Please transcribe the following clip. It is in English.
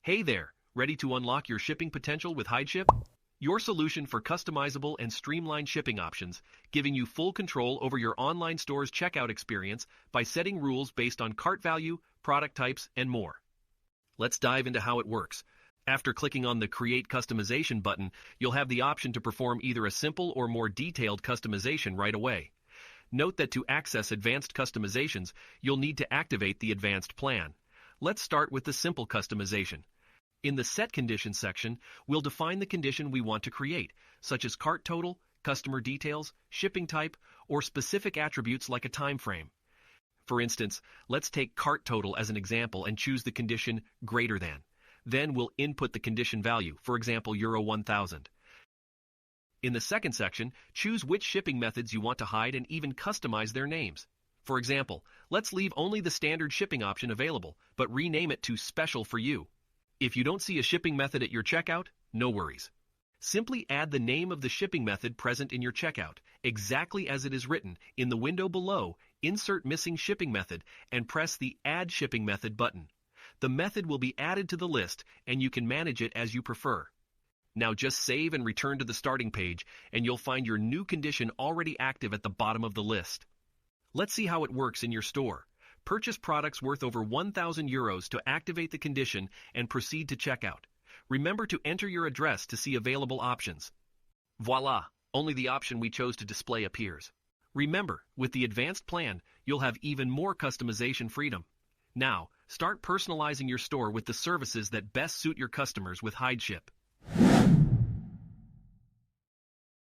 Hey there, ready to unlock your shipping potential with Hideship? Your solution for customizable and streamlined shipping options, giving you full control over your online store's checkout experience by setting rules based on cart value, product types, and more. Let's dive into how it works. After clicking on the Create Customization button, you'll have the option to perform either a simple or more detailed customization right away. Note that to access advanced customizations, you'll need to activate the advanced plan. Let's start with the simple customization. In the Set Conditions section, we'll define the condition we want to create, such as cart total, customer details, shipping type, or specific attributes like a time frame. For instance, let's take cart total as an example and choose the condition greater than. Then we'll input the condition value, for example, Euro 1000. In the second section, choose which shipping methods you want to hide and even customize their names. For example, let's leave only the standard shipping option available, but rename it to Special for You. If you don't see a shipping method at your checkout, no worries. Simply add the name of the shipping method present in your checkout, exactly as it is written, in the window below, insert missing shipping method, and press the Add Shipping Method button. The method will be added to the list, and you can manage it as you prefer. Now just save and return to the starting page, and you'll find your new condition already active at the bottom of the list. Let's see how it works in your store. Purchase products worth over 1,000 euros to activate the condition and proceed to checkout. Remember to enter your address to see available options. Voila! Only the option we chose to display appears. Remember, with the advanced plan, you'll have even more customization freedom. Now, start personalizing your store with the services that best suit your customers with Hideship.